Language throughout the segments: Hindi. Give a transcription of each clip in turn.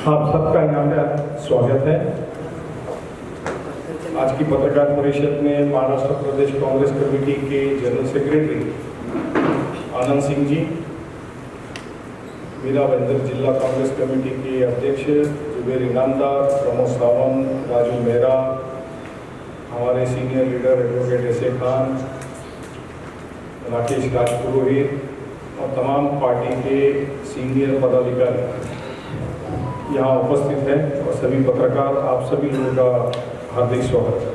आप सबका यहाँ पे स्वागत है। आज की पत्रकार परिषद में महाराष्ट्र प्रदेश कांग्रेस कमेटी के जनरल सेक्रेटरी आनंद सिंह जी, मीरा भाईंदर जिला कांग्रेस कमेटी के अध्यक्ष जुबेर इनामदार, प्रमोद सावंत, राजू मेहरा, हमारे senior leader advocate S A. Khan, Rakesh Rajpurohit और तमाम पार्टी के सीनियर पदाधिकारी यहाँ उपस्थित हैं और सभी पत्रकार, आप सभी लोगों का हार्दिक स्वागत है।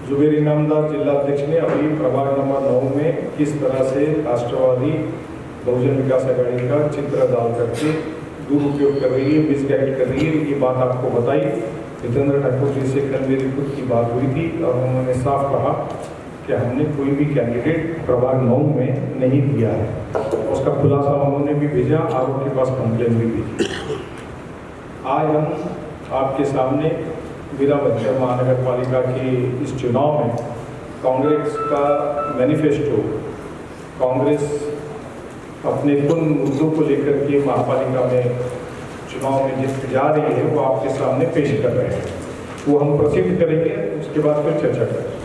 जुबेर इनामदार जिला अध्यक्ष ने अभी प्रभाग नंबर 9 में किस तरह से राष्ट्रवादी बहुजन विकास आघाड़ी का चित्र डाल करके दुरुपयोग कर रही है, मिसगाइड कर रही है, ये बात आपको बताई। जितेंद्र ठाकुर जी से कल मेरी खुद की बात हुई थी और उन्होंने साफ कहा कि हमने कोई भी कैंडिडेट प्रभाग 9 में नहीं दिया है। उसका खुलासा उन्होंने भी भेजा और उनके पास कंप्लेन भी भेजी। आज हम आपके सामने मीरा भाईंदर महानगर पालिका के इस चुनाव में कांग्रेस का मैनिफेस्टो, कांग्रेस अपने कुल मुद्दों को लेकर के महापालिका में चुनाव में जिस जा रही है वो आपके सामने पेश कर रहे हैं। वो हम प्रसिद्ध करेंगे, उसके बाद फिर चर्चा करेंगे।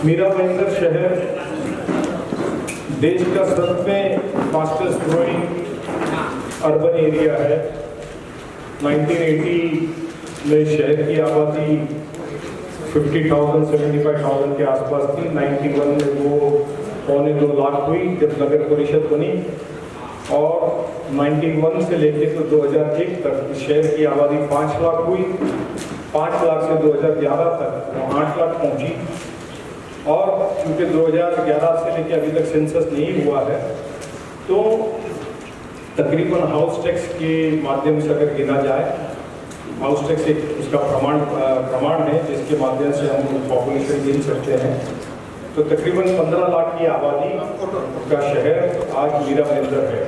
मीरा भाईंदर शहर देश का सबसे फास्टेस्ट ग्रोइंग अर्बन एरिया है। 1980 में शहर की आबादी 50,000 75,000 के आसपास थी। 91 में वो 2.25 लाख हुई जब नगर परिषद बनी और 91 से लेकर तो 2001 तक शहर की आबादी 5 लाख हुई। 5 लाख से 2011 तक वो 8 लाख पहुंची और क्योंकि 2011 से लेकर अभी तक सेंसस नहीं हुआ है तो तकरीबन हाउस टैक्स के माध्यम से अगर गिना जाए, हाउस टैक्स एक उसका प्रमाण है जिसके माध्यम से हम पॉपुलेशन गिन सकते हैं। तो तकरीबन 15 लाख की आबादी का शहर आज मीरा भाईंदर है।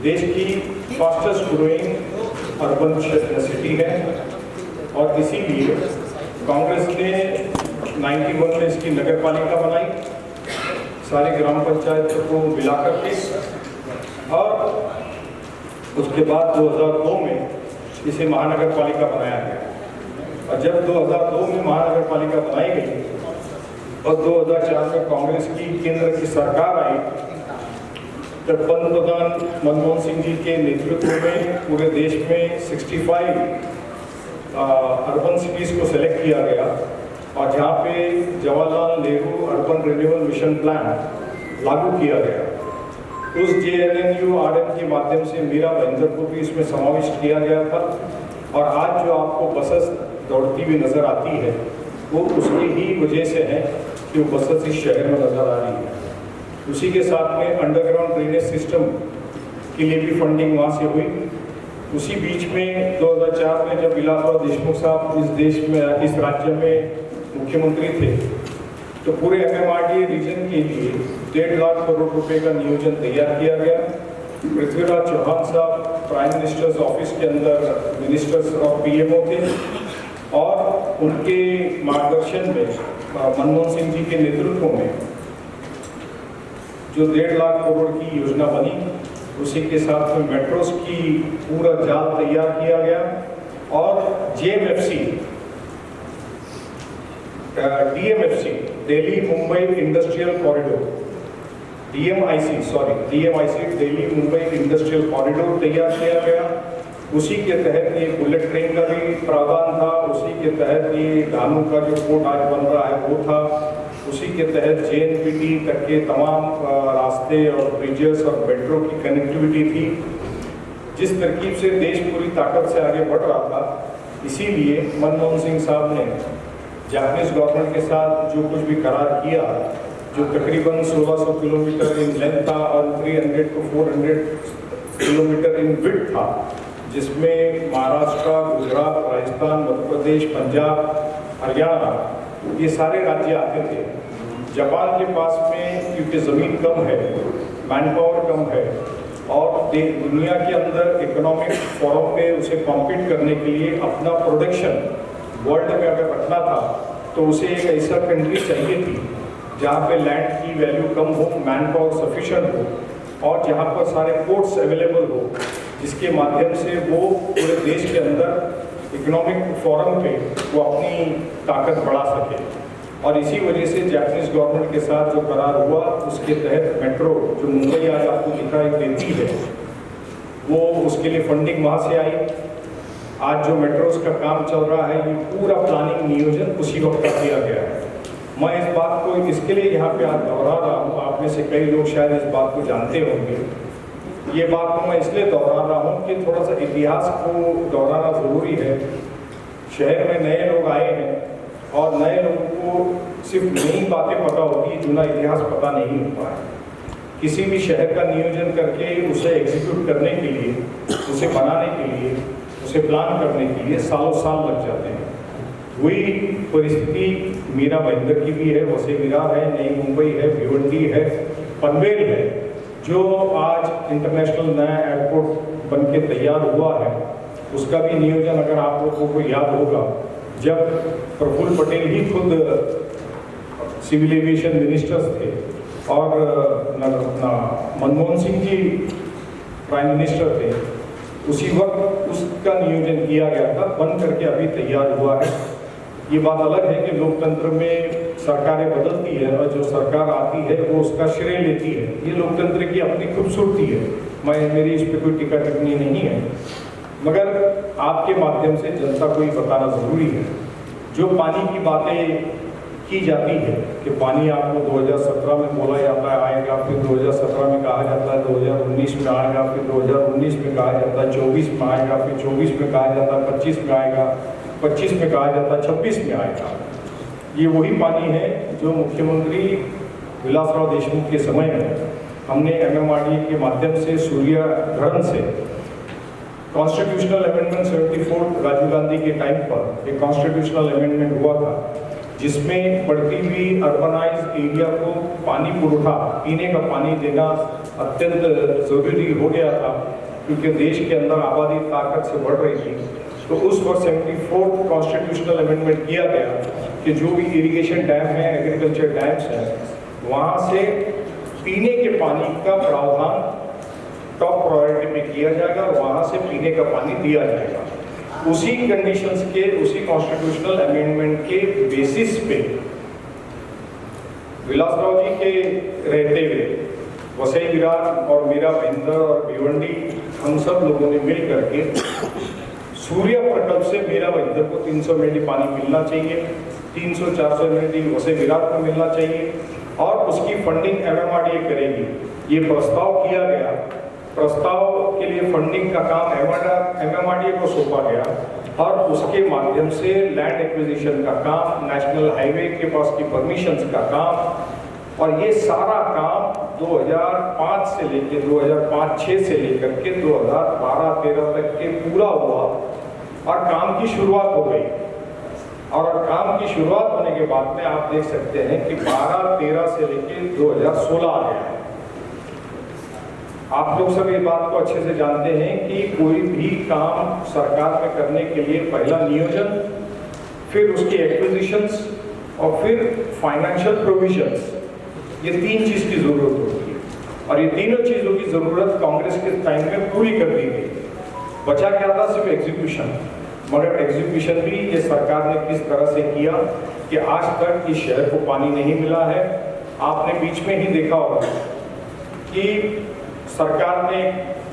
देश की फास्टेस्ट ग्रोइंग अर्बन सिटी है और इसीलिए कांग्रेस ने 91 में इसकी नगर पालिका बनाई, सारे ग्राम पंचायतों को मिलाकर के, और उसके बाद 2002 में इसे महानगर पालिका बनाया गया। और जब 2002 में महानगर पालिका बनाई गई और 2004 में कांग्रेस की केंद्र की सरकार आई, तब पंतप्रधान मनमोहन सिंह जी के नेतृत्व में पूरे देश में 65 अर्बन सिटीज को सेलेक्ट किया गया और जहाँ पे Jawaharlal Nehru urban renewal mission plan लागू किया गया। उस JNNURM के माध्यम से मीरा भाईंदर को भी इसमें समाविष्ट किया गया था और आज जो आपको बसेस दौड़ती हुई नजर आती है वो उसकी ही वजह से है कि वो बसेस इस शहर में नजर आ रही है। उसी के साथ में अंडरग्राउंड ड्रेनेज सिस्टम के लिए भी फंडिंग वहाँ से हुई। उसी बीच में 2004 में जब विलासराव देशमुख साहब इस देश में, इस राज्य में मुख्यमंत्री थे तो पूरे MMRDA रीजन के लिए 1.5 लाख करोड़ रुपए का नियोजन तैयार किया गया। पृथ्वीराज चौहान साहब प्राइम मिनिस्टर्स ऑफिस के अंदर मिनिस्टर्स और PMO थे और उनके मार्गदर्शन में मनमोहन सिंह जी के नेतृत्व में जो 1.5 लाख करोड़ की योजना बनी, उसी के साथ में मेट्रोस की पूरा जाल तैयार किया गया और JMFC DMFC Delhi Mumbai industrial corridor, DMIC Delhi Mumbai industrial corridor तैयार किया गया उसी के तहत ये बुलेट ट्रेन का भी प्रावधान था, उसी के तहत ये धानु का जो पोर्ट आज बन रहा है वो था, उसी के तहत JNPT तक के तमाम रास्ते और ब्रिजेस और मेट्रो की कनेक्टिविटी थी। जिस तरकीब से देश पूरी ताकत से आगे बढ़ रहा था, इसीलिए मनमोहन सिंह साहब ने जापानीज गवर्नमेंट के साथ जो कुछ भी करार किया, जो तकरीबन 1600 किलोमीटर इन लेंथ था और 300 to 400 किलोमीटर इन विड्थ था, जिसमें महाराष्ट्र, गुजरात, राजस्थान, मध्य प्रदेश, पंजाब, हरियाणा ये सारे राज्य आते थे। जापान के पास में क्योंकि ज़मीन कम है, मैन पावर कम है और दुनिया के अंदर इकोनॉमिक फोरम पे उसे कॉम्पीट करने के लिए अपना प्रोडक्शन वर्ल्ड में अगर रखना था तो उसे एक ऐसा कंट्री चाहिए थी जहाँ पे लैंड की वैल्यू कम हो, मैन पावर सफिशिएंट हो और जहाँ पर सारे पोर्ट्स अवेलेबल हो, जिसके माध्यम से वो पूरे देश के अंदर इकोनॉमिक फोरम पे वो अपनी ताकत बढ़ा सके। और इसी वजह से जापानीज गवर्नमेंट के साथ जो करार हुआ, उसके तहत मेट्रो जो मुंबई आज आपको दिखाई देती है, वो उसके लिए फंडिंग वहाँ से आई। आज जो मेट्रोस का काम चल रहा है, ये पूरा प्लानिंग नियोजन उसी वक्त का किया गया है। मैं इस बात को इसके लिए यहाँ पे आज दोहरा रहा हूँ, आप में से कई लोग शायद इस बात को जानते होंगे। ये बात को मैं इसलिए दोहरा रहा हूँ कि थोड़ा सा इतिहास को दोहराना ज़रूरी है। शहर में नए लोग आए हैं और नए लोगों को सिर्फ नई बातें पता होती है, जुना इतिहास पता नहीं होता है। किसी भी शहर का नियोजन करके उसे एग्जीक्यूट करने के लिए, उसे बनाने के लिए, उसे प्लान करने के लिए सालों साल लग जाते हैं। वही परिस्थिति मीरा भाईंदर की भी है, वसई विरार है, नई मुंबई है, भिवंडी है, पनवेल है, जो आज इंटरनेशनल नया एयरपोर्ट बन के तैयार हुआ है। उसका भी नियोजन अगर आप लोगों को याद होगा, जब प्रफुल्ल पटेल ही खुद सिविल एविएशन मिनिस्टर्स थे और मनमोहन सिंह जी प्राइम मिनिस्टर थे, उसी वक्त उसका नियोजन किया गया था, बन करके अभी तैयार हुआ है। ये बात अलग है कि लोकतंत्र में सरकारें बदलती है और जो सरकार आती है वो उसका श्रेय लेती है। ये लोकतंत्र की अपनी खूबसूरती है, मेरी इस पर कोई टीका टिप्पणी नहीं है, मगर आपके माध्यम से जनता को ही बताना ज़रूरी है। जो पानी की बातें की जाती है कि पानी आपको 2017 में बोला जाता है आएगा, फिर 2017 में कहा जाता है 2019 में आएगा, फिर 2019 में कहा जाता है 24 में आएगा, फिर 24 में कहा जाता है 25 में आएगा, 25 में कहा जाता है 26 में आएगा। ये वही पानी है जो मुख्यमंत्री विलासराव देशमुख के समय में हमने MMRDA के माध्यम से सूर्यग्रहण से कॉन्स्टिट्यूशनल अमेंडमेंट 74 राजीव गांधी के टाइम पर एक कॉन्स्टिट्यूशनल अमेंडमेंट हुआ था, जिसमें बढ़ती हुई अर्बनाइज एरिया को पानी पुरवठा, पीने का पानी देना अत्यंत ज़रूरी हो गया था, क्योंकि देश के अंदर आबादी ताकत से बढ़ रही थी। तो उस वक्त 74 कॉन्स्टिट्यूशनल अमेंडमेंट किया गया कि जो भी इरिगेशन डैम है, एग्रीकल्चर डैम्स हैं, वहाँ से पीने के पानी का प्रावधान टॉप प्रायोरिटी में किया जाएगा और वहाँ से पीने का पानी दिया जाएगा। उसी कंडीशंस के, उसी कॉन्स्टिट्यूशनल अमेंडमेंट के बेसिस पे विलासराव जी के रहते हुए वसई विरार और मीरा भाईंदर और भिवंडी, हम सब लोगों ने मिल करके सूर्य प्रकल्प से मीरा भाईंदर को 300 MLD पानी मिलना चाहिए, 300-400 MLD वसई विरार को मिलना चाहिए और उसकी फंडिंग MMRDA करेगी। ये प्रस्ताव किया गया। प्रस्ताव के लिए फंडिंग का काम MMRDA को सौंपा गया और उसके माध्यम से लैंड एक्विजिशन का काम, नेशनल हाईवे के पास की परमिशंस का काम, और ये सारा काम 2005 से लेकर 2005-06 से लेकर के 2012-13 तक के पूरा हुआ और काम की शुरुआत हो गई। और काम की शुरुआत होने के बाद में आप देख सकते हैं कि 12-13 से लेकर 2016 आ गया है। आप लोग सब ये बात को अच्छे से जानते हैं कि कोई भी काम सरकार में करने के लिए पहला नियोजन, फिर उसकी एक्विजिशंस और फिर फाइनेंशियल प्रोविजंस, ये 3 चीज़ की ज़रूरत होती है। और ये तीनों चीज़ों की ज़रूरत कांग्रेस के टाइम में पूरी कर दी गई। बचा क्या था? सिर्फ एग्जीक्यूशन। मगर एग्जीक्यूशन भी ये सरकार ने किस तरह से किया कि आज तक इस शहर को पानी नहीं मिला है। आपने बीच में ही देखा होगा कि सरकार ने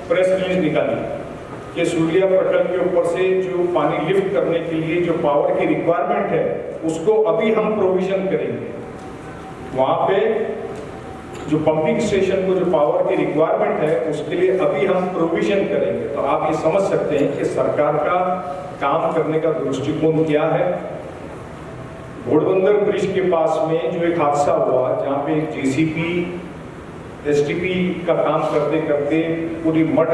प्रेस रिलीज निकाली कि सूर्या प्रकल्प के ऊपर से जो पानी लिफ्ट करने के लिए जो पावर की रिक्वायरमेंट है उसको अभी हम प्रोविजन करेंगे। वहाँ पे जो पंपिंग स्टेशन को जो पावर की रिक्वायरमेंट है उसके लिए अभी हम प्रोविजन करेंगे। तो आप ये समझ सकते हैं कि सरकार का काम करने का दृष्टिकोण क्या है। घोड़बंदर ब्रिज के पास में जो एक हादसा हुआ जहाँ पे एक जेसीबी एसटीपी का काम करते करते पूरी मड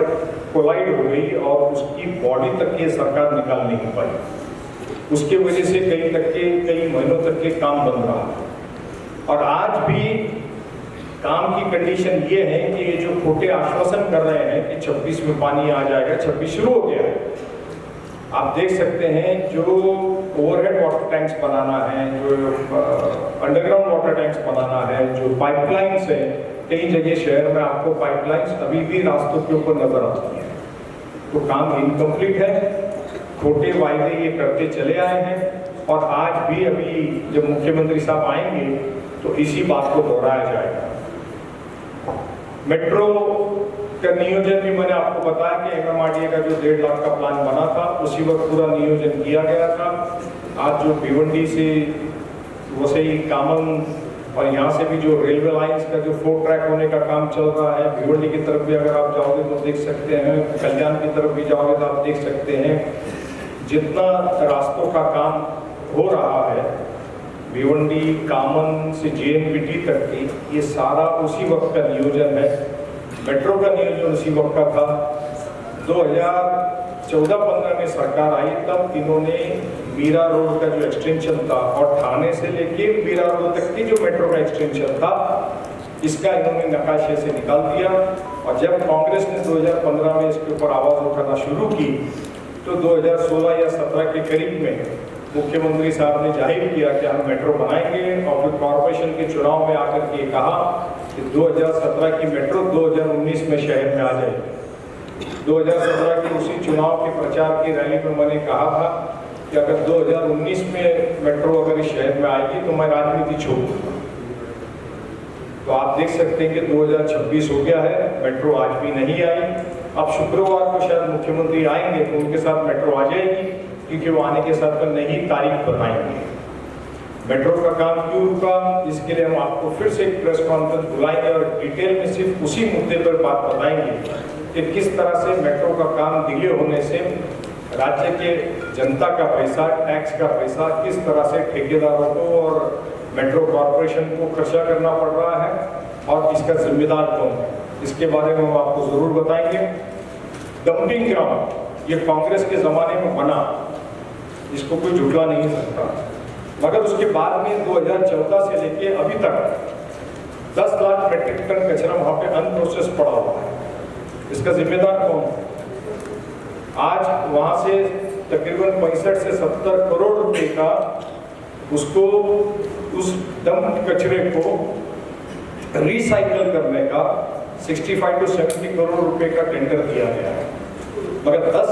कोलाइड हो गई और उसकी बॉडी तक ये सरकार निकाल नहीं पाई। उसके वजह से कई महीनों तक के काम बंद रहा। और आज भी काम की कंडीशन ये है कि ये जो खोटे आश्वासन कर रहे हैं कि 26 में पानी आ जाएगा, 26 शुरू हो गया है। आप देख सकते हैं जो ओवरहेड वाटर टैंक्स बनाना है, जो अंडरग्राउंड वाटर टैंक्स बनाना है, जो पाइपलाइंस है, कई जगह शहर में आपको पाइपलाइंस अभी भी रास्तों के ऊपर नजर आती हैं। तो काम इनकम्प्लीट है, खोटे वायदे ये करते चले आए हैं और आज भी अभी जब मुख्यमंत्री साहब आएंगे तो इसी बात को दोहराया जाएगा। मेट्रो का नियोजन भी मैंने आपको बताया कि MMRDA का जो 1.5 लाख का प्लान बना था उसी वक्त पूरा नियोजन किया गया था। आज जो भिवंडी से वसई कामन और यहाँ से भी जो रेलवे लाइंस का जो 4 ट्रैक होने का काम चल रहा है, भिवंडी की तरफ भी अगर आप जाओगे तो देख सकते हैं, कल्याण की तरफ भी जाओगे तो आप देख सकते हैं। जितना रास्तों का काम हो रहा है भिवंडी कामन से JNPT तक की, ये सारा उसी वक्त का नियोजन है। मेट्रो का नियोजन उसी वक्त का था। 2014-15 में सरकार आई तब इन्होंने मीरा रोड का जो एक्सटेंशन था और थाने से लेके मीरा रोड तक की जो मेट्रो का एक्सटेंशन था इसका इन्होंने नकाशे से निकाल दिया। और जब कांग्रेस ने 2015 में इसके ऊपर आवाज उठाना शुरू की तो 2016 या 17 के करीब में मुख्यमंत्री साहब ने जाहिर किया कि हम मेट्रो बनाएंगे और फिर कॉर्पोरेशन के चुनाव में आकर के कहा कि 2017 की मेट्रो 2019 में शहर में आ जाएगी। 2017 के उसी चुनाव के प्रचार की रैली में मैंने कहा था कि अगर 2019 में मेट्रो अगर इस शहर में आएगी तो मैं राजनीति छोड़ दूंगा। तो आप देख सकते हैं कि 2026 हो गया है, मेट्रो आज भी नहीं आई। अब शुक्रवार को शायद मुख्यमंत्री आएंगे तो उनके साथ मेट्रो आ जाएगी, क्योंकि वो आने के साथ में नई तारीख बताएंगे। मेट्रो का काम क्यों रुका, इसके लिए हम आपको फिर से एक प्रेस कॉन्फ्रेंस बुलाएंगे और डिटेल में सिर्फ उसी मुद्दे पर बात बताएंगे कि किस तरह से मेट्रो का काम डिले होने से राज्य के जनता का पैसा, टैक्स का पैसा किस तरह से ठेकेदारों को और मेट्रो कॉरपोरेशन को खर्चा करना पड़ रहा है और इसका जिम्मेदार कौन है, इसके बारे में हम आपको जरूर बताएंगे। डंपिंग ग्राउंड ये कांग्रेस के जमाने में बना, इसको कोई झुठला नहीं सकता, मगर उसके बाद में 2014 से लेके अभी तक 10 लाख मेट्रिक टन कचरा वहां पे अनप्रोसेस पड़ा हुआ है। इसका जिम्मेदार कौन है? आज वहां से तकरीबन 65 से 70 करोड़ रुपए का उसको उस डंप कचरे को रिसाइकल करने का 65 to 70 करोड़ रुपए का टेंडर दिया गया है, मगर 10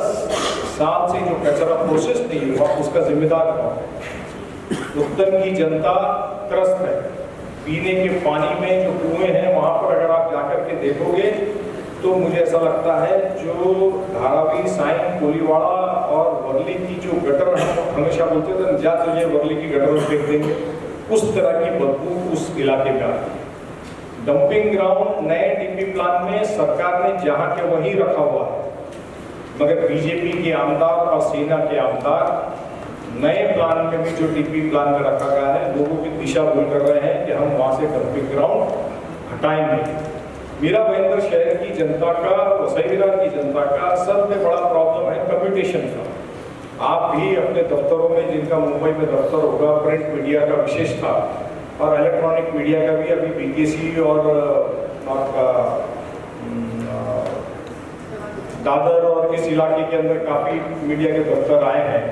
साल से जो कचरा प्रोसेस नहीं हुआ उसका जिम्मेदार कौन है? उत्तर की जनता त्रस्त है। पीने के पानी में जो कुएं हैं वहां पर अगर आप जाकर के देखोगे तो मुझे ऐसा लगता है जो धारावी, साइन, कोलीवाड़ा और वर्ली की जो गटर हम हमेशा बोलते थे जा तो ये वर्ली की गटर में फेंक देंगे, उस तरह की बदबू उस इलाके में आती है। डंपिंग ग्राउंड नए डीपी प्लान में सरकार ने जहां के वहीं रखा हुआ है, मगर बीजेपी के आमदार और सेना के आमदार नए प्लान में भी जो डीपी प्लान में रखा गया है लोगों की दिशा भूल कर रहे हैं कि हम वहां से डंपिंग ग्राउंड हटाएंगे। मीरा भाईंदर शहर की जनता का, वसई विरार की जनता का सबसे बड़ा प्रॉब्लम है कम्युनिकेशन का। आप भी अपने दफ्तरों में, जिनका मुंबई में दफ्तर होगा, प्रिंट मीडिया का विशेष था और इलेक्ट्रॉनिक मीडिया का भी अभी BKC और आपका दादर और इस इलाके के अंदर काफ़ी मीडिया के दफ्तर आए हैं।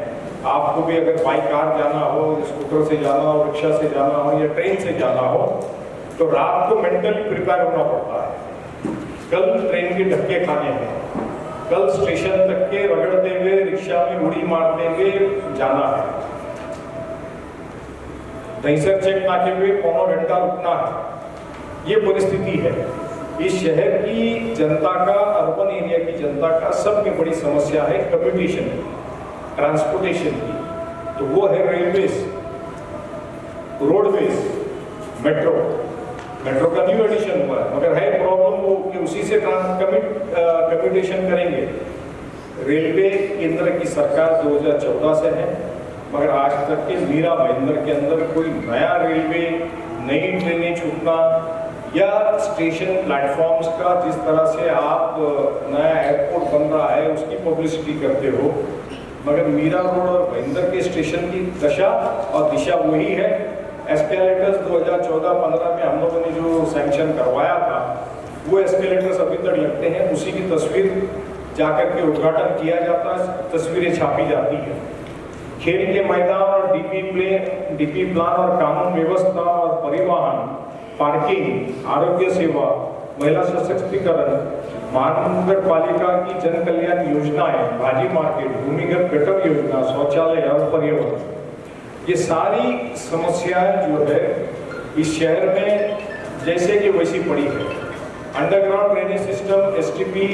आपको भी अगर बाई कार जाना हो, स्कूटर से जाना हो, रिक्शा से जाना हो या ट्रेन से जाना हो तो रात को मेंटली प्रिपेयर होना पड़ता है। कल ट्रेन के धक्के खाने हैं, कल स्टेशन तक के रगड़ते हुए, रिक्शा में उड़ी मारते हुए जाना है, दहीसर चेक नाके पे पौना घंटा रुकना है। ये परिस्थिति है। इस शहर की जनता का, अर्बन एरिया की जनता का सब में बड़ी समस्या है कम्युनिकेशन की, ट्रांसपोर्टेशन की। तो वो है रेलवेज, रोडवेज, मेट्रो। मेट्रो का न्यू एडिशन हुआ है, मगर है प्रॉब्लम वो कि उसी से कम्युनिकेशन करेंगे। रेलवे केंद्र की सरकार 2014 से है, मगर आज तक के मीरा भाईंदर के अंदर कोई नया रेलवे, नई ट्रेनें छूटना या स्टेशन प्लेटफॉर्म्स का जिस तरह से आप नया एयरपोर्ट बन रहा है उसकी पब्लिसिटी करते हो, मगर मीरा रोड और भाईंदर के स्टेशन की दशा और दिशा वही है। एस्केलेटर्स 2014-15 में हम लोगों ने जो सैंक्शन करवाया था वो एस्केलेटर्स अभी तक लगते हैं, उसी की तस्वीर जाकर के उद्घाटन किया जाता है, तस्वीरें छापी जाती हैं। खेल के मैदान और डीपी प्लान और कानून व्यवस्था और परिवहन, पार्किंग, आरोग्य सेवा, महिला सशक्तिकरण, महानगर पालिका की जन कल्याण योजनाएं, भाजी मार्केट, भूमिगत गटर योजना, शौचालय और पर्यावरण, ये सारी समस्याएं जो है इस शहर में जैसे कि वैसी पड़ी है। अंडरग्राउंड ड्रेनेज सिस्टम, एसटीपी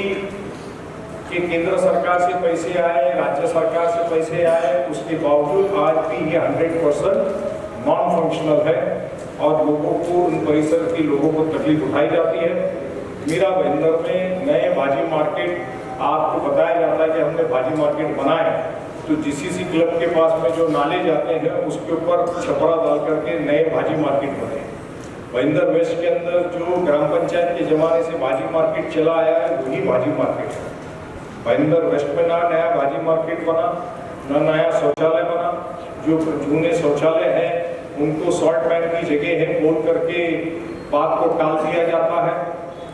के केंद्र सरकार से पैसे आए, राज्य सरकार से पैसे आए, उसके बावजूद आज भी ये 100% नॉन फंक्शनल है और लोगों को, उन परिसर के लोगों को तकलीफ उठाई जाती है। मीरा भाईंदर में नए भाजी मार्केट आपको बताया जाता है कि हमने भाजी मार्केट बनाए, तो जीसीसी क्लब के पास में जो नाले जाते हैं उसके ऊपर छपरा डाल करके नए भाजी मार्केट बने। भाईंदर वेस्ट के अंदर जो ग्राम पंचायत के जमाने से भाजी मार्केट चला आया है वही भाजी मार्केट है। भाईंदर वेस्ट में ना नया भाजी मार्केट बना, ना नया शौचालय बना, जो जूने शौचालय हैं उनको सॉल्ट बैंक की जगह है बोल करके बात को टाल दिया जाता है।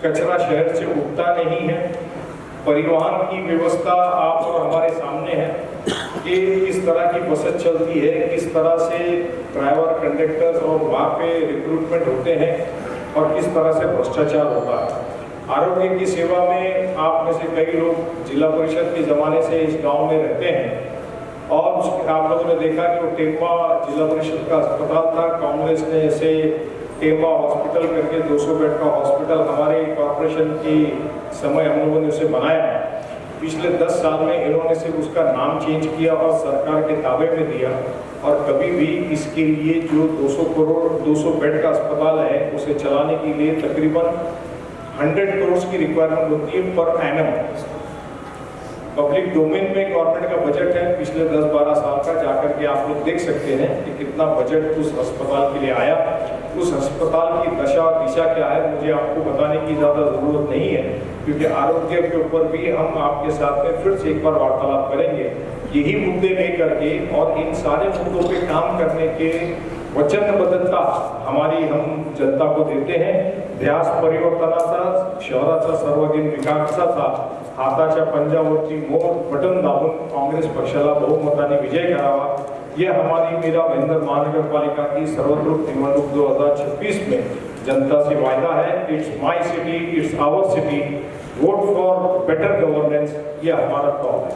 कचरा शहर से उठता नहीं है। परिवहन की व्यवस्था आप और हमारे सामने है कि किस तरह की बसें चलती है, किस तरह से ड्राइवर, कंडक्टर्स और वहाँ पे रिक्रूटमेंट होते हैं और किस तरह से भ्रष्टाचार होता है। आरोग्य की सेवा में आप में से कई लोग जिला परिषद के ज़माने से इस गांव में रहते हैं और आप लोगों ने देखा कि वो टेम्पा जिला परिषद का अस्पताल था। कांग्रेस ने ऐसे टेम्पा हॉस्पिटल करके 200 बेड का हॉस्पिटल हमारे कॉर्पोरेशन की समय हम लोगों ने उसे बनाया। पिछले 10 साल में इन्होंने सिर्फ उसका नाम चेंज किया और सरकार के ताबे में दिया, और कभी भी इसके लिए जो 200 बेड का अस्पताल है उसे चलाने के लिए तकरीबन 100 करोड़ की रिक्वायरमेंट होती है पर एनम। पब्लिक डोमेन में गवर्नमेंट का बजट है पिछले 10-12 साल का, जाकर के आप लोग देख सकते हैं कि कितना बजट उस अस्पताल के लिए आया। उस अस्पताल की दशा और दिशा क्या है मुझे आपको बताने की ज़्यादा ज़रूरत नहीं है, क्योंकि आरोग्य के ऊपर भी हम आपके साथ में फिर से एक बार वार्तालाप करेंगे यही मुद्दे लेकर के, और इन सारे मुद्दों पे काम करने के वचनबद्धता हमारी हम जनता को देते हैं। ध्यास परिवर्तनाचा, शहराचा सर्वांगीण विकासाचा हाताच्या पंजावरती मोर बटन दाबून काँग्रेस पक्षाला बहुमताने विजय करावा, ये हमारी मीरा भाईंदर महानगर पालिका की सर्वोत्तम निवडणूक 2026 में जनता से वायदा है। It's my city, it's our city, vote for better governance, ये हमारा कॉल है।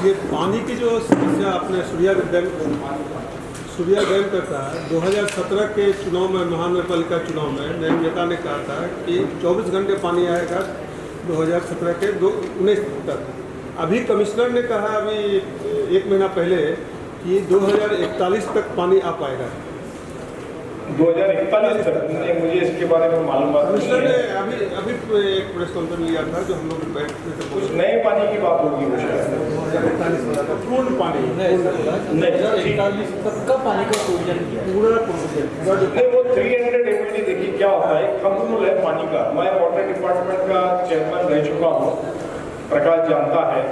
ये पानी की जो समस्या आपने सूर्या डैम करता है, 2017 के चुनाव में, महानगर पालिका चुनाव में नए नेता ने कहा था कि 24 घंटे पानी आएगा 2017 के 19 तक। अभी कमिश्नर ने कहा अभी 1 महीना पहले कि 2041 तक पानी आ पाएगा। 2041 तक मुझे इसके बारे में मालूम कमिश्नर ने अभी एक प्रेस कॉन्फ्रेंस लिया था जो हम लोग कुछ नए पानी की बात होगी वो शायद पूर्ण पानी नहीं, 40 तक का पानी का प्रोविजन किया पूरा प्रोविजन नहीं, वो 300 MLD देखिए क्या होता है, कम रूल है पानी का। मैं वाटर डिपार्टमेंट का चेयरमैन रह चुका हूँ, प्रकाश जानता है,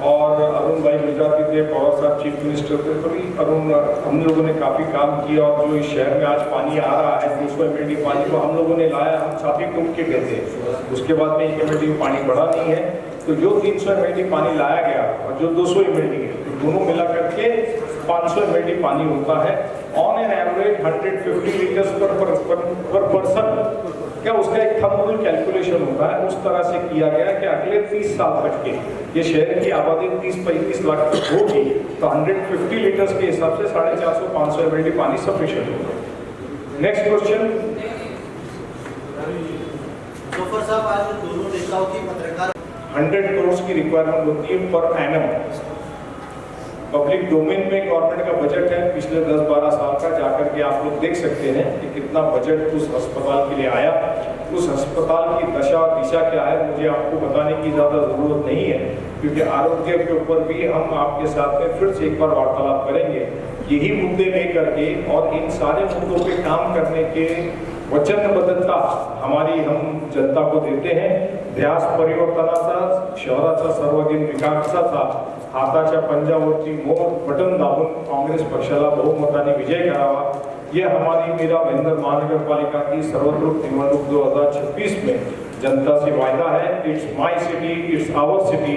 और अरुण भाई गुजराती थे, पवार साहब चीफ मिनिस्टर थे, तो अरुण हम लोगों ने काफ़ी काम किया, और जो इस शहर में आज पानी आ रहा है 200 MLD पानी को हम लोगों ने लाया, हम साथी टूट के गए थे। उसके बाद में 1 MLD में पानी बढ़ा नहीं है, तो जो 300 MLD पानी लाया गया और जो 200 MLD है, तो दोनों मिला करके 500 MLD पानी होता है। ऑन एन एवरेज 150 लीटर्स पर पर्सन, क्या उसका एक थंब रूल कैलकुलेशन होता है, उस तरह से किया गया कि अगले 30 साल तक के ये शहर की आबादी 30-35 लाख तक होगी, तो 150 लीटर्स के हिसाब से 450-500 MLD पानी सफिशिएंट होगा। नेक्स्ट क्वेश्चन, जोफर साहब, आज दोनों नेताओं की पत्रकार 100 करोड़ की रिक्वायरमेंट होती है पर एनम। पब्लिक डोमेन में गवर्नमेंट का बजट है पिछले 10-12 साल का, जाकर के आप लोग देख सकते हैं कि कितना बजट उस अस्पताल के लिए आया। उस अस्पताल की दशा और दिशा क्या है मुझे आपको बताने की ज़्यादा ज़रूरत नहीं है, क्योंकि आरोग्य के ऊपर भी हम आपके साथ में फिर से एक बार वार्तालाप करेंगे यही मुद्दे लेकर के, और इन सारे मुद्दों पे काम करने के वचनबद्धता हमारी हम जनता को देते हैं। ध्यास परिवर्तनाचा, शहराचा सर्वांगीण विकासाचा हाताच्या पंजावरती मोर बटन दाबून काँग्रेस पक्षाला बहुमताने विजय करावा, यह हमारी मीरा भाईंदर महानगरपालिका की सर्वोत्तम निवडणूक 2026 में जनता से वायदा है। It's my city, it's our city,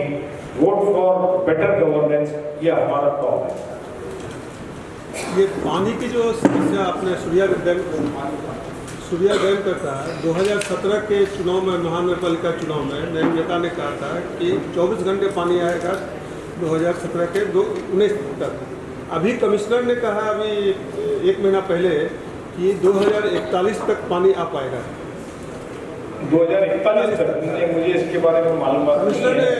vote for better governance, यह हमारा टॉप है। ये पानी की जो समस्या आपने सूर्या डैम करता है 2017 के चुनाव में, महानगरपालिका चुनाव में नैन नेता ने कहा था कि 24 घंटे पानी आएगा 2017 के 19 तक। अभी कमिश्नर ने कहा अभी 1 महीना पहले कि 2041 तक पानी आ पाएगा। 2041 तक नहीं, मुझे इसके बारे में मालूम कमिश्नर नहीं ने है।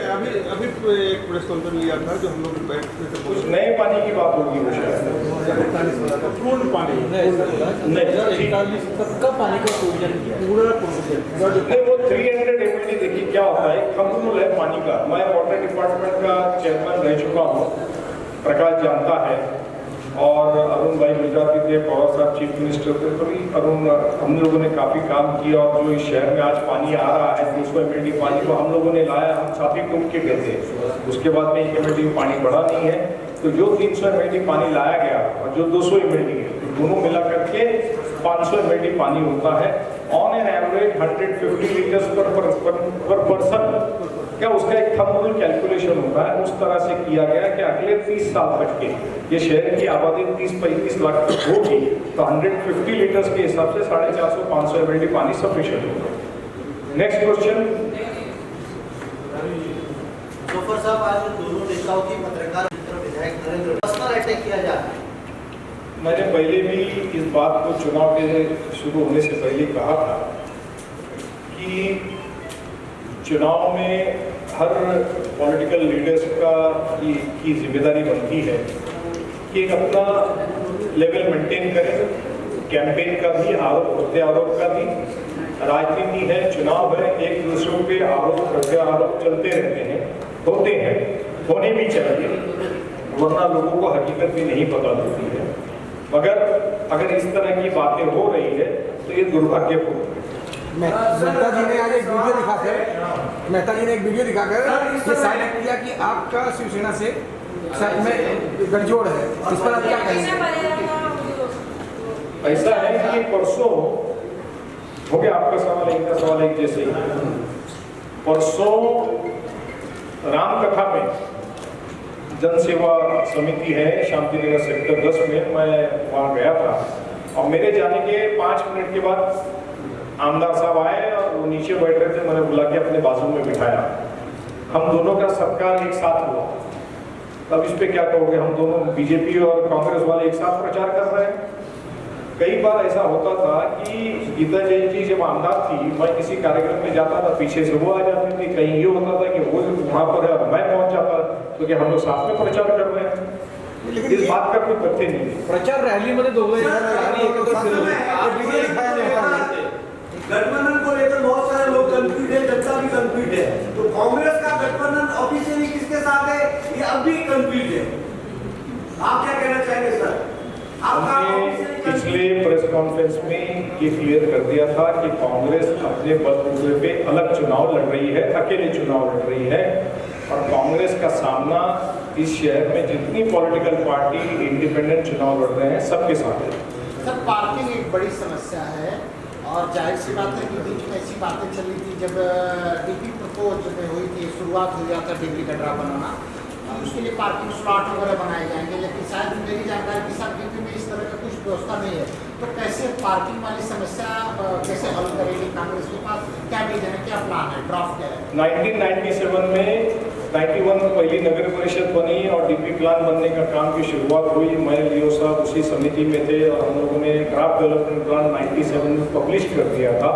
अभी एक प्रेस कॉन्फ्रेंस लिया था जो हम लोग बैठने थे, कुछ नए पानी की बात होगी वो शायद। 2041 वाला था, पूर्ण पानी नहीं, 2041 तक का पानी का प्रोविजन किया है। पूरा पूर्ण। नहीं, वो 300 MLD देखिए क्या होता है, थंब रूल है पानी का। मैं वाटर डिपार्टमेंट का चेयरमैन रह चुका हूँ, प्रकाश जानता है, और अरुण भाई गुजराती थे, पवार साहब चीफ मिनिस्टर थे, तो हम लोगों ने काफ़ी काम किया। और जो इस शहर में आज पानी आ रहा है 200 MLD पानी को हम लोगों ने लाया, हम साथी टूट के गए थे। उसके बाद में 1 MLD पानी बढ़ा नहीं है, तो जो 300 MLD पानी लाया गया और जो 200 MLD है, तो दोनों मिला करके 500 MLD पानी होता है। ऑन एन एवरेज 150 लीटर्स पर पर्सन, क्या उसका एक थंब रूल कैलकुलेशन होता है, उस तरह से किया गया कि अगले 30 साल तक के ये शहर की आबादी 30-35 लाख तक होगी, तो 150 लीटर्स के हिसाब से 450-500 MLD पानी सफिशिएंट होगा। Next question. जोफर साहब, आज दोनों नेताओं की पत्रकार विधायक नरेंद्र पर्सनल अटैक किया जा रहा है। मैंने पहले भी इस बात को चुनाव के शुरू होने से पहले कहा था कि चुनाव में हर पॉलिटिकल लीडर्स की जिम्मेदारी बनती है कि एक अपना लेवल मेंटेन करें, कैंपेन का भी, आरोप प्रत्यारोप का भी। राजनीति है, चुनाव है, एक दूसरों पे आरोप प्रत्यारोप चलते रहते हैं, होते हैं, होने भी चाहिए, वरना लोगों को हकीकत भी नहीं पता होती है। मगर अगर इस तरह की बातें हो रही है तो ये दुर्भाग्यपूर्ण है। मेहता जी ने आज एक वीडियो दिखाकर ये साबित किया कि आपका शिवसेना से में गठजोड़ है। इस पर आप क्या कहेंगे? ऐसा है कि परसों हो गया आपका सवाल, इनका सवाल एक जैसे ही। परसों रामकथा में जन सेवा समिति है शांतिनगर सेक्टर 10 में, मैं वहाँ गया था, और मेरे जाने के 5 मिनट के बाद आमदार साहब आए और वो नीचे बैठ रहे थे, मैंने बुला के अपने बाजू में बिठाया। हम दोनों का सत्कार एक साथ हुआ। अब इस पे क्या कहोगे, हम दोनों बीजेपी और कांग्रेस वाले एक साथ प्रचार कर रहे हैं। कई बार ऐसा होता था कि गीता जयंती जब आमदार थी, मैं किसी कार्यक्रम में जाता था, पीछे से वो आ जाती थी। कहीं ये होता था कि वो वहाँ पर है और मैं पहुँच जाता, तो क्या हम लोग साथ में प्रचार कर रहे हैं। लेकिन इस बात का कोई तथ्य नहीं है। प्रचार रैली में गठबंधन को लेकर बहुत सारे लोग कंफ्यूज है, जनता भी कंफ्यूज है। तो कांग्रेस का गठबंधन ऑफिशियली किसके साथ है, ये अब भी कंफ्यूज है। आप क्या कहना चाहेंगे सर? हमने पिछले प्रेस कॉन्फ्रेंस में ये क्लियर कर दिया था कि कांग्रेस अपने बलबूते पे अलग चुनाव लड़ रही है, अकेले चुनाव लड़ रही है, और कांग्रेस का सामना इस शहर में जितनी पॉलिटिकल पार्टी इंडिपेंडेंट चुनाव लड़ रहे हैं सबके साथ है। सर, पार्किंग एक बड़ी समस्या है, और जाहिर सी बात है कि बीच में ऐसी बातें चली थी जब डीपी प्रपोज हुई थी, शुरुआत हुई था डिग्री कटरा बनाना, उसके लिए पार्किंग स्लॉट वगैरह बनाए जाएंगे, लेकिन शायद मेरी जानकारी के साथ डीपी में इस तरह का कुछ व्यवस्था नहीं है। तो कैसे पार्किंग वाली समस्या कैसे हल करेगी कांग्रेस के पास? क्या विजन है, क्या प्लान है, ड्राफ्ट क्या है? 1997 में 91 में पहली नगर परिषद बनी और डीपी प्लान बनने का काम की शुरुआत हुई। मैं लियो साहब उसी समिति में थे और हम लोगों ने ड्राफ्ट डेवलपमेंट प्लान 97 में पब्लिश कर दिया था।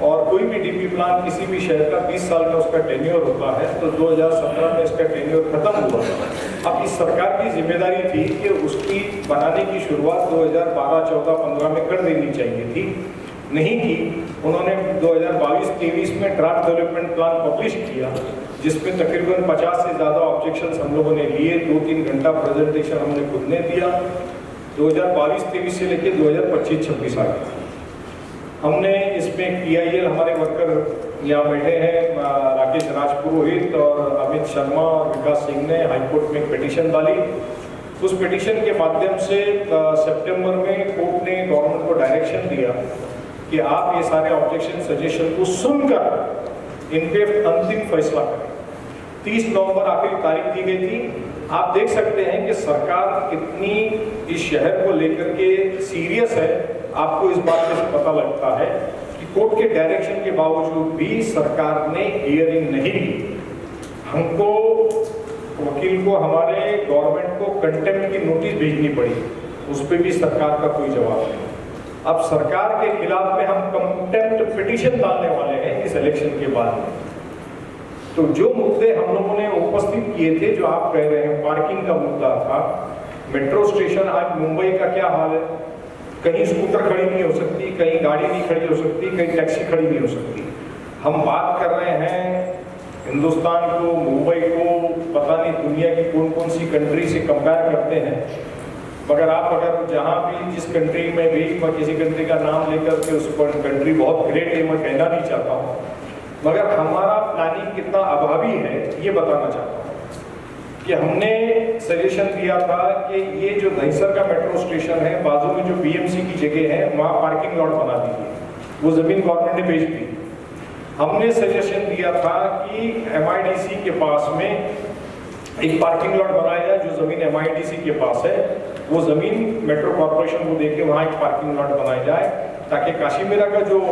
और कोई भी डीपी प्लान किसी भी शहर का 20 साल का उसका टेन्योर होता है, तो 2017 में इसका टेन्योर खत्म हुआ। अब इस सरकार की जिम्मेदारी थी कि उसकी बनाने की शुरुआत 2012, 14, 15 में कर देनी चाहिए थी, नहीं की। उन्होंने 2022-23 में ड्राफ्ट डेवलपमेंट प्लान पब्लिश किया, जिसमें तकरीबन 50 से ज़्यादा ऑब्जेक्शंस हम लोगों ने लिए। 2-3 घंटा प्रेजेंटेशन हमने खुद ने दिया। 2022-23 से लेकर 2025-26 आ गया। हमने इसमें PIL, हमारे वर्कर यहाँ बैठे हैं, राकेश राजपुरोहित और अमित शर्मा और विकास सिंह ने हाईकोर्ट में एक पिटीशन डाली। उस पिटीशन के माध्यम से सितंबर में कोर्ट ने गवर्नमेंट को डायरेक्शन दिया कि आप ये सारे ऑब्जेक्शन सजेशन को सुनकर इन पे अंतिम फैसला करें। 30 नवंबर आखिरी तारीख दी गई थी। आप देख सकते हैं कि सरकार कितनी इस शहर को लेकर के सीरियस है। आपको इस बात से पता लगता है कि कोर्ट के डायरेक्शन के बावजूद भी सरकार ने हियरिंग नहीं की। हमको, वकील को, हमारे गवर्नमेंट को कंटेम्प्ट की नोटिस भेजनी पड़ी, उस पर भी सरकार का कोई जवाब नहीं। अब सरकार के खिलाफ में हम कंटेम्प्ट पिटीशन डालने वाले हैं इस इलेक्शन के बाद में। तो जो मुद्दे हम लोगों ने उपस्थित किए थे, जो आप कह रहे हैं, पार्किंग का मुद्दा था, मेट्रो स्टेशन, आज मुंबई का क्या हाल है, कहीं स्कूटर खड़ी नहीं हो सकती, कहीं गाड़ी नहीं खड़ी हो सकती, कहीं टैक्सी खड़ी नहीं हो सकती। हम बात कर रहे हैं हिंदुस्तान को, मुंबई को, पता नहीं दुनिया की कौन कौन सी कंट्री से कंपेयर करते हैं, मगर आप अगर जहाँ भी जिस कंट्री में भी, मैं किसी कंट्री का नाम लेकर के उस पर कंट्री बहुत ग्रेट है मैं कहना नहीं चाहता हूँ, मगर हमारा प्लानिंग कितना अभावी है ये बताना चाहता हूँ। कि हमने सजेशन दिया था कि ये जो दहीसर का मेट्रो स्टेशन है, बाजू में जो BMC की जगह है, वहाँ पार्किंग लॉट बना दीजिए। वो ज़मीन गवर्नमेंट ने बेच दी। हमने सजेशन दिया था कि MIDC के पास में एक पार्किंग लॉट बनाया जाए, जो ज़मीन MIDC के पास है, वो ज़मीन मेट्रो कॉर्पोरेशन को देके वहाँ एक पार्किंग लॉट बनाया जाए, ताकि काशीमीरा का जो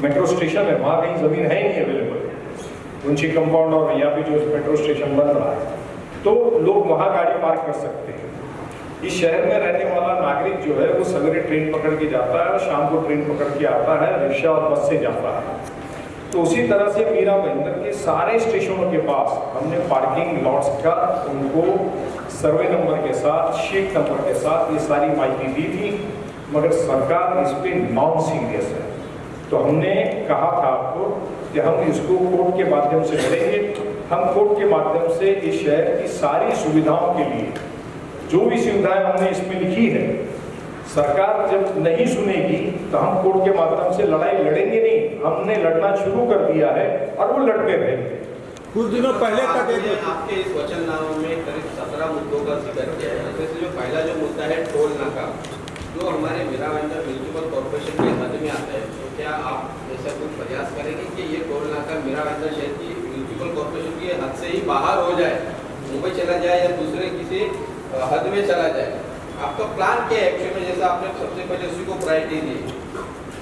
मेट्रो स्टेशन है वहाँ कहीं ज़मीन है ही नहीं अवेलेबल, मुंशी कंपाउंड और यहाँ पे जो मेट्रो स्टेशन बन रहा है, तो लोग वहाँ गाड़ी पार्क कर सकते हैं। इस शहर में रहने वाला नागरिक जो है वो सवेरे ट्रेन पकड़ के जाता है, शाम को ट्रेन पकड़ के आता है, रिक्शा और बस से जाता है। तो उसी तरह से मीरा भाईंदर के सारे स्टेशनों के पास हमने पार्किंग लॉट्स का उनको सर्वे नंबर के साथ, शीट नंबर के साथ ये सारी माहिती दी थी, मगर सरकार इस पर नॉन सीरियस है। तो हमने कहा था आपको कि हम इसको कोर्ट के माध्यम से लड़ेंगे। हम कोर्ट के माध्यम से इस शहर की सारी सुविधाओं के लिए, जो भी सुविधाएं हमने इसमें लिखी है, सरकार जब नहीं सुनेगी तो हम कोर्ट के माध्यम से लड़ाई लड़ेंगे नहीं। हमने लड़ना शुरू कर दिया है और वो लड़ते रहेंगे। कुछ दिनों पहले तक आपने आपके इस वचननामे में करीब 17 मुद्दों का जिक्र किया है। जैसे जो पहला जो मुद्दा है टोल नाका, जो हमारे मीरा भाईंदर म्यूनिसिपल कॉर्पोरेशन के हद में आता है, तो क्या आप ऐसा कुछ प्रयास करेंगे कि ये टोल नाका मीरा भाईंदर शहर की म्यूनिसिपल कॉर्पोरेशन की हद से ही बाहर हो जाए, मुंबई चला जाए या दूसरे किसी हद में चला जाए? आपका प्लान क्या है एक्चुअली में, जैसा आपने सबसे पहले उसी को प्रायोरिटी दी?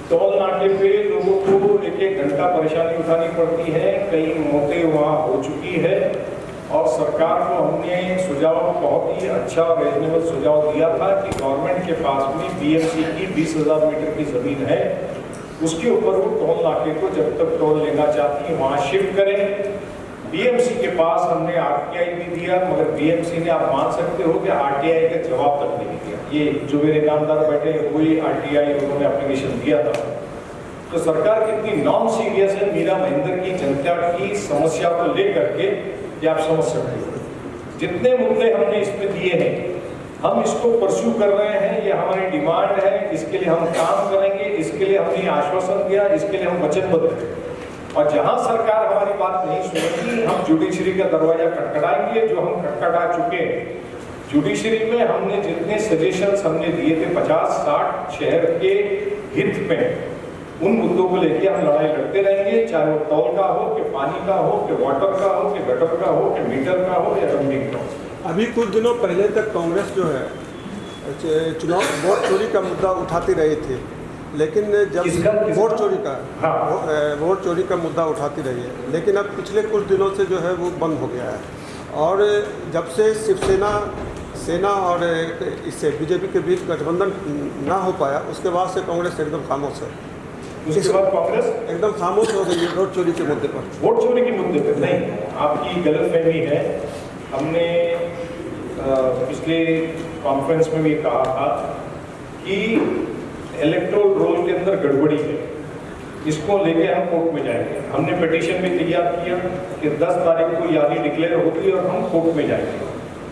टोल नाके पे लोगों को 1-1 घंटा परेशानी उठानी पड़ती है, कई मौतें वहाँ हो चुकी है, और सरकार को हमने सुझाव, बहुत ही अच्छा और रीजनेबल सुझाव दिया था कि गवर्नमेंट के पास में BMC की 20,000 मीटर की ज़मीन है, उसके ऊपर वो टोल नाके को जब तक टोल लेना चाहती है वहाँ शिफ्ट करें। BMC के पास हमने RTI भी दिया, मगर BMC ने, आप मान सकते हो कि RTI का जवाब तक नहीं दिया। ये जो मेरे नामदार बैठे वही RTI उन्होंने एप्लीकेशन दिया था। तो सरकार कितनी नॉन सीरियस है मीरा भाईंदर की जनता की समस्या को लेकर के, ये आप समझ सकते हो। जितने मुद्दे हमने इसमें दिए हैं, हम इसको परस्यू कर रहे हैं, ये हमारी डिमांड है, इसके लिए हम काम करेंगे, इसके लिए हमने आश्वासन दिया, इसके लिए हम वचनबद्ध हैं। और जहां सरकार हमारी बात नहीं सुनेगी, हम जुडिशरी का दरवाजा खटखटाएंगे, जो हम खटखटा चुके हैं। जुडिशरी में हमने जितने सजेशंस हमने दिए थे 50-60 शहर के हित में, उन मुद्दों को लेकर हम लड़ाई लड़ते रहेंगे, चाहे वो टोल का हो, कि पानी का हो, कि वाटर का हो, कि गटर का हो, कि मीटर का हो या रंडिंग का हो। अभी कुछ दिनों पहले तक कांग्रेस जो है चुनाव वोट चोरी का मुद्दा उठाती रही थी, लेकिन जब वोट चोरी का, हाँ, वोट चोरी का मुद्दा उठाती रही है, लेकिन अब पिछले कुछ दिनों से जो है वो बंद हो गया है। और जब से शिवसेना, सेना और इससे BJP के बीच गठबंधन ना हो पाया, उसके बाद से कांग्रेस एकदम खामोश है। उसके बाद कांग्रेस एकदम खामोश हो गई है वोट चोरी के मुद्दे पर। वोट चोरी के मुद्दे पर नहीं, आपकी गलतफहमी है। हमने पिछले कॉन्फ्रेंस में भी कहा था कि इलेक्टोरल रोल के अंदर गड़बड़ी है, इसको लेके हम कोर्ट में जाएंगे। हमने पिटीशन भी तैयार किया कि 10 तारीख को यादी डिक्लेयर होगी और हम कोर्ट में जाएंगे,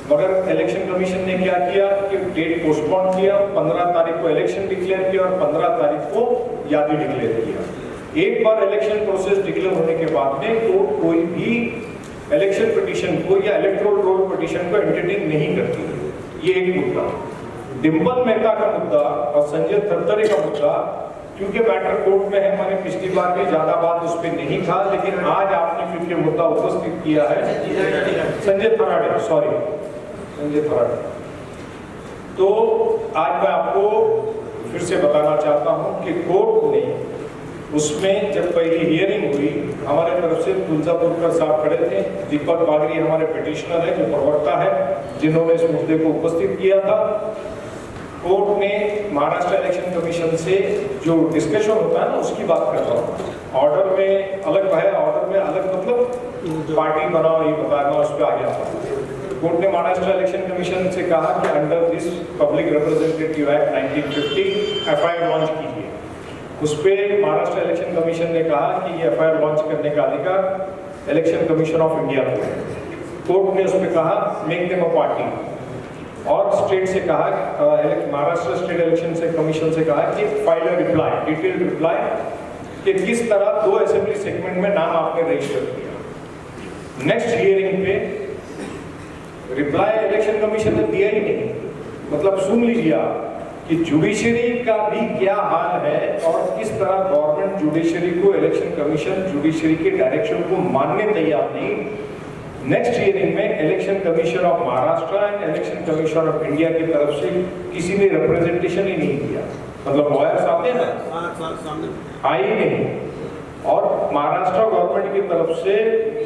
मगर इलेक्शन कमीशन ने क्या किया कि डेट पोस्टपोन किया, 15 तारीख को इलेक्शन डिक्लेयर किया और 15 तारीख को यादी डिक्लेयर किया। एक बार इलेक्शन प्रोसेस डिक्लेयर होने के बाद में तो कोई भी इलेक्शन पिटीशन को या इलेक्टोरल रोल पिटीशन को एंटरटेन नहीं करती। ये एक मुद्दा। डिम्पल मेहता का मुद्दा और संजय थरथरे का मुद्दा, क्योंकि मैटर कोर्ट में है, मैंने पिछली बार भी ज्यादा बात उस पर नहीं था, लेकिन आज आपने क्योंकि मुद्दा उपस्थित किया है, संजय थराड़े, सॉरी संजय थराड़े, तो आज मैं आपको फिर से बताना चाहता हूं कि कोर्ट ने उसमें जब पहली हियरिंग हुई, हमारे तरफ से तुलजापुरकर साहब खड़े थे, दीपक बागरी हमारे पिटिशनर है, जो प्रवक्ता है, जिन्होंने इस मुद्दे को उपस्थित किया था। कोर्ट ने महाराष्ट्र इलेक्शन कमीशन से जो डिस्कशन होता है ना, उसकी बात कर रहा हूँ। ऑर्डर में अलग है, ऑर्डर में अलग मतलब पार्टी बनाओ ये बताना, उस पर आ गया था। कोर्ट ने महाराष्ट्र इलेक्शन कमीशन से कहा कि under this public representative act 1950 FIR launch कीजिए। उस पर महाराष्ट्र इलेक्शन कमीशन ने कहा कि ये एफआईआर लॉन्च करने का अधिकार इलेक्शन कमीशन ऑफ इंडिया को है। कोर्ट ने उस पर कहा मेक देम अ पार्टी, और स्टेट से कहा, महाराष्ट्र स्टेट इलेक्शन से कमीशन से कहा कि file a reply, detailed reply, कि किस तरह 2 असेंबली सेगमेंट में नाम आपने रजिस्टर किया। नेक्स्ट हियरिंग पे रिप्लाई इलेक्शन कमीशन ने दिया ही नहीं। मतलब सुन लीजिए आप कि जुडिशरी का भी क्या हाल है और किस तरह गवर्नमेंट जुडिशरी को, इलेक्शन कमीशन जुडिशरी के डायरेक्शन को मानने तैयार नहीं। नेक्स्ट हियरिंग में election commission of Maharashtra and election commission of India की तरफ से किसी ने रिप्रेजेंटेशन ही नहीं दिया। मतलब लॉयर सामने है, आई नहीं। और महाराष्ट्र गवर्नमेंट की तरफ से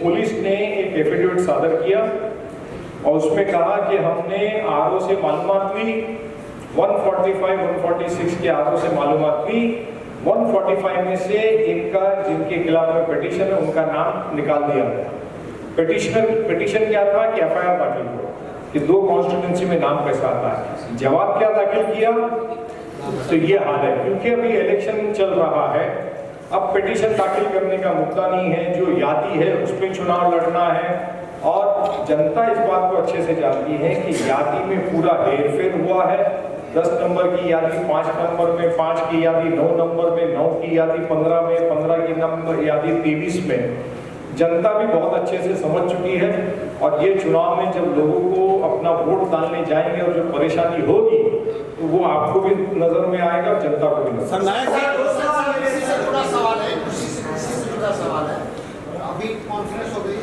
पुलिस ने एक एफिडेविट सादर किया और उसमें कहा कि हमने आरओ से मालूमात ली, 145, 146 के आरओ से मालूमात ली। 145 में से एक का जिनके खिलाफ में पिटीशन है उनका नाम निकाल दिया गया। पिटीशन क्या था कि एफआईआर दाखिल हो कि 2 कॉन्स्टिट्यूंसी में नाम कैसा आता है। जवाब क्या दाखिल किया, तो ये हाल है। क्योंकि अभी इलेक्शन चल रहा है, अब पिटीशन दाखिल करने का मुद्दा नहीं है, जो यादी है उस पर चुनाव लड़ना है। और जनता इस बात को अच्छे से जानती है कि यादी में पूरा हेरफेर हुआ है। 10 नंबर की यादी 5 नंबर में, 5 की यादी 9 नंबर में, 9 की यादी 15 में, 15 की नंबर यादी 23 में। जनता भी बहुत अच्छे से समझ चुकी है और ये चुनाव में जब लोगों को अपना वोट डालने जाएंगे और जो परेशानी होगी तो वो आपको भी नजर में आएगा, जनता को भी नजर में आएगा। इसी से जुड़ा सवाल है, इसी से जुड़ा सवाल है। अभी कॉन्फ्रेंस हो गई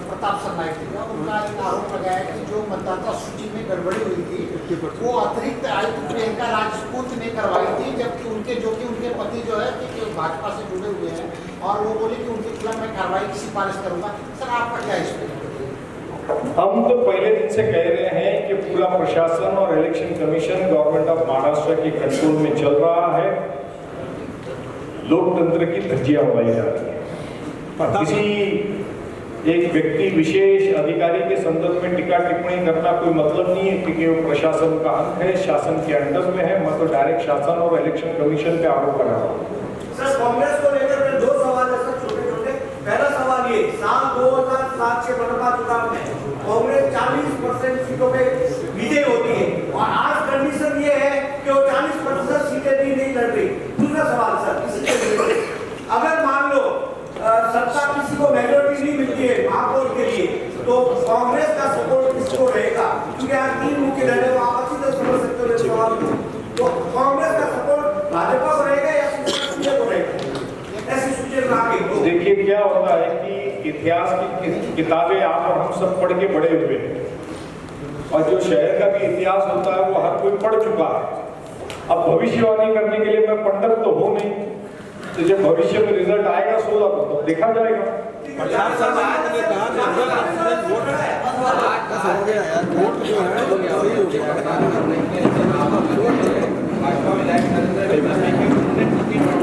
प्रताप सरनाइक जी का, उनका एक आरोप लगाया कि जो मतदाता सूची में गड़बड़ी हुई थी वो अतिरिक्त आयुक्त प्रियंका राजपूत ने करवाई थी, जबकि उनके पति जो है कि भाजपा से जुड़े हुए हैं और वो बोले कि उनके खिलाफ मैं कार्रवाई की सिफारिश करूंगा। सर आपका क्या इस पर? हम तो पहले दिन से कह रहे हैं कि पूरा प्रशासन और election commission government of Maharashtra के कंट्रोल में चल रहा है। लोकतंत्र की धज्जियां उड़ाई जा रही है। किसी एक व्यक्ति विशेष अधिकारी के संदर्भ में टीका टिप्पणी करना कोई मतलब नहीं है, क्योंकि वो प्रशासन का अंग है, शासन के अंडर में है। मैं तो डायरेक्ट शासन और इलेक्शन कमीशन पे आरोप लगा रहा हूँ। सर कांग्रेस को लेकर के 2 सवाल है सर, छोटे-छोटे। पहला सवाल ये, साल 2007 के लोकसभा चुनाव में कांग्रेस 40% सीटों पे विजय होती है और आज कंडीशन ये है कि वो 40% सीटें भी नहीं लड़ रही। दूसरा सवाल सर, अगर मान लो सत्ता किसी को मेजोरिटी नहीं मिलती है महापौर के लिए, तो कांग्रेस का सपोर्ट किसको रहेगा? क्योंकि आज 3 मुख्य दल है, आप अच्छी तरह समझ सकते हो सवाल को। तो कांग्रेस का सपोर्ट भाजपा को रहेगा या शिवसेना को रहेगा? ऐसी सूचना आगे तो देखिए क्या होता है कि इतिहास की किताबें आप और हम सब पढ़ के बड़े हुए हैं, और जो शहर का भी इतिहास होता है वो हर कोई पढ़ चुका है। अब भविष्यवाणी करने के लिए मैं पंडित तो हूँ नहीं, तो जब भविष्य में रिजल्ट आएगा 16 को तो देखा जाएगा। प्रताप सरनाइक ने कहा कि वोट हो गया यार, वोट जो है वो सही हो गया।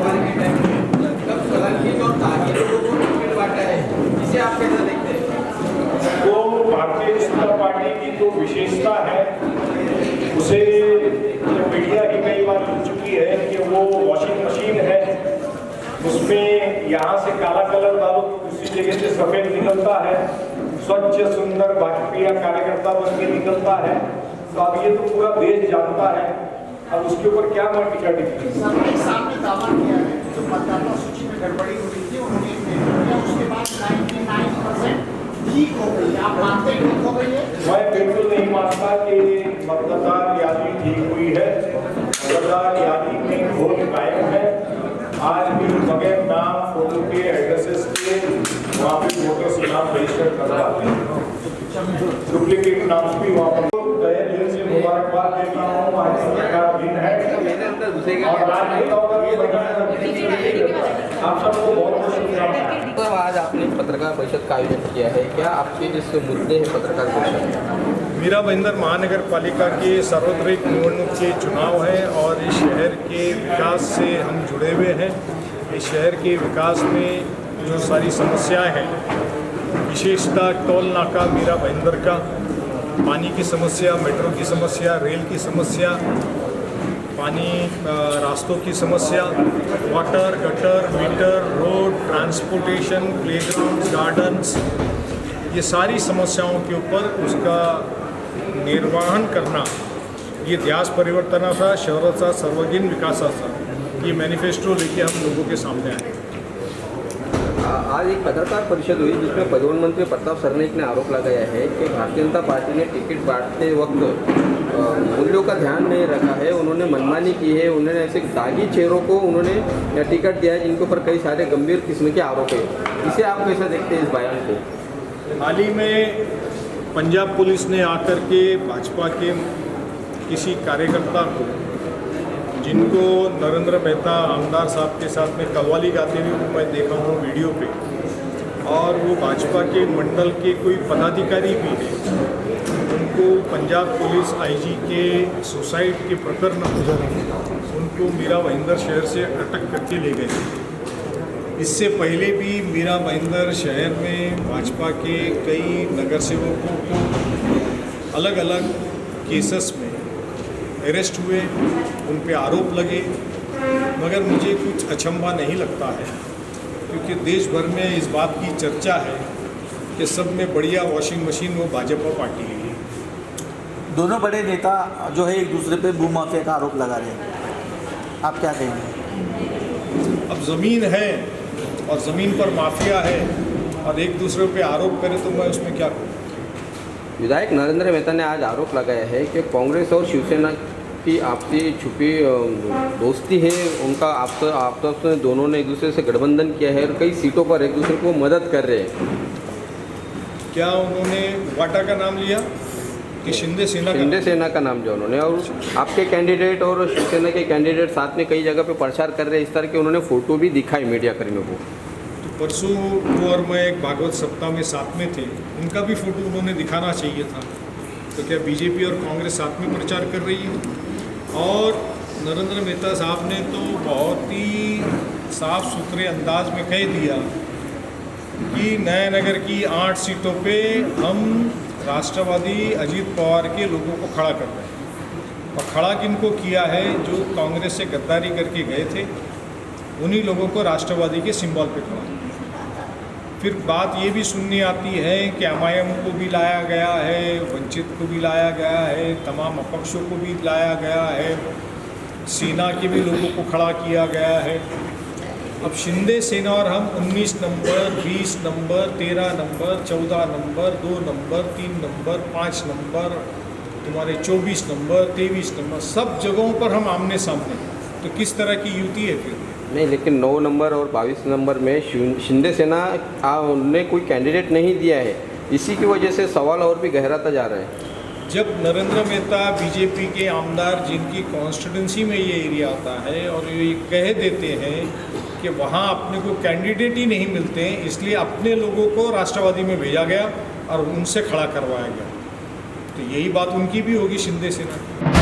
महामारी के टाइम में कब कलंकित और ताकि लोगों को टिकट बांटा है, इसे आप कैसा देखते हैं? वो भारतीय जनता पार्टी की जो विशेषता है उसे मीडिया ही कई बार मिल चुकी है कि वो वॉशिंग मशीन है, उसमें यहाँ से काला कलर डालो तो दूसरी जगह से सफेद निकलता है, स्वच्छ सुंदर भाजपा कार्यकर्ता बन के निकलता है। तो अब ये तो पूरा देश जानता है, अब उसके ऊपर क्या मैं टीका टिप्पणी। सरकारी साहब ने दावा किया है जो मतदाता सूची में गड़बड़ी हुई थी उन्होंने किया, उसके बाद 99% ठीक हो गई। आप मानते हैं ठीक हो गई है? मैं बिल्कुल नहीं मानता कि मतदाता यादी ठीक हुई है। मतदाता यादी में घोल कायम है। आज भी बगैर नाम, फोटो के, एड्रेसेस के वहाँ पे वोटर्स नाम रजिस्टर करवाते हैं, डुप्लीकेट नाम भी वहाँ पर। तहे दिल से मुबारकबाद देता हूँ, आज सरकार दिन है और आप सबको बहुत बहुत शुभकामनाएं। तो आज आपने पत्रकार परिषद का आयोजन किया है, क्या आपके जिस मुद्दे हैं पत्रकार परिषद? मीरा भाईंदर महानगर पालिका के सार्वत्रिक निवडणूक के चुनाव हैं और इस शहर के विकास से हम जुड़े हुए हैं। इस शहर के विकास में जो सारी समस्याएं हैं, विशेषतः टोल नाका मीरा भाईंदर का, पानी की समस्या, मेट्रो की समस्या, रेल की समस्या, पानी रास्तों की समस्या, water, gutter, meter, road, transportation, playgrounds, gardens, ये सारी समस्याओं के ऊपर उसका निर्वहन करना, ये ध्यास परिवर्तनाचा, शहराचा सर्वांगीण विकासाचा ये मैनिफेस्टो लेके हम लोगों के सामने आए। आज एक पत्रकार परिषद हुई जिसमें परिवहन मंत्री प्रताप सरनाईक ने आरोप लगाया है कि भारतीय जनता पार्टी ने टिकट बांटते वक्त मूल्यों का ध्यान नहीं रखा है, उन्होंने मनमानी की है, उन्होंने ऐसे दागी चेहरों को उन्होंने टिकट दिया है जिनके ऊपर कई सारे गंभीर किस्म के आरोप है। इसे आप कैसा देखते हैं इस बयान को? हाल ही में पंजाब पुलिस ने आकर के भाजपा के किसी कार्यकर्ता को, जिनको नरेंद्र मेहता आमदार साहब के साथ में कव्वाली गाते हुए वो मैं देखा हूँ वीडियो पे, और वो भाजपा के मंडल के कोई पदाधिकारी भी हैं, उनको पंजाब पुलिस आईजी के सुसाइड के प्रकरण उनको मीरा भाईंदर शहर से अटक करके ले गए। इससे पहले भी मीरा भाईंदर शहर में भाजपा के कई नगर सेवकों को अलग अलग केसेस में अरेस्ट हुए, उन पे आरोप लगे, मगर मुझे कुछ अचंभा नहीं लगता है क्योंकि देश भर में इस बात की चर्चा है कि सब में बढ़िया वॉशिंग मशीन वो भाजपा पार्टी है। दोनों बड़े नेता जो है एक दूसरे पे भूमाफिया का आरोप लगा रहे हैं, आप क्या कहेंगे? अब ज़मीन है और ज़मीन पर माफिया है और एक दूसरे पे आरोप करे तो मैं उसमें क्या करूँ? विधायक नरेंद्र मेहता ने आज आरोप लगाया है कि कांग्रेस और शिवसेना की आपसी छुपी दोस्ती है, उनका आपस में दोनों ने एक दूसरे से गठबंधन किया है और कई सीटों पर एक दूसरे को मदद कर रहे हैं। क्या उन्होंने वाटा का नाम लिया कि शिंदे सेना का नाम जो उन्होंने, और आपके कैंडिडेट और शिवसेना के कैंडिडेट साथ में कई जगह पे प्रचार कर रहे हैं, इस तरह के उन्होंने फोटो भी दिखाई मीडिया कर्मियों को। तो परसों वो और मैं एक भागवत सप्ताह में साथ में थे, उनका भी फोटो उन्होंने दिखाना चाहिए था। तो क्या बीजेपी और कांग्रेस साथ में प्रचार कर रही है? और नरेंद्र मेहता साहब ने तो बहुत ही साफ सुथरे अंदाज में कह दिया कि नयानगर की 8 सीटों पे हम राष्ट्रवादी अजीत पवार के लोगों को खड़ा कर रहे हैं। और खड़ा किनको किया है? जो कांग्रेस से गद्दारी करके गए थे, उन्हीं लोगों को राष्ट्रवादी के सिंबल पे खड़ा। फिर बात ये भी सुननी आती है कि एमआईएम को भी लाया गया है, वंचित को भी लाया गया है, तमाम अपक्षों को भी लाया गया है, सेना के भी लोगों को खड़ा किया गया है। अब शिंदे सेना और हम 19 number, 20 number, 13 number, 14 number, 2 number, 3 number, 5 number, तुम्हारे 24 नंबर, 23 नंबर, सब जगहों पर हम आमने सामने, तो किस तरह की युति है फिर? नहीं, लेकिन 9 नंबर और 22 नंबर में शिंदे सेना ने कोई कैंडिडेट नहीं दिया है, इसी की वजह से सवाल और भी गहराता जा रहा है। जब नरेंद्र मेहता बीजेपी के आमदार जिनकी कॉन्स्टिट्यूंसी में ये एरिया आता है और ये कह देते हैं कि वहाँ अपने को कैंडिडेट ही नहीं मिलते हैं, इसलिए अपने लोगों को राष्ट्रवादी में भेजा गया और उनसे खड़ा करवाया गया, तो यही बात उनकी भी होगी शिंदे सेना।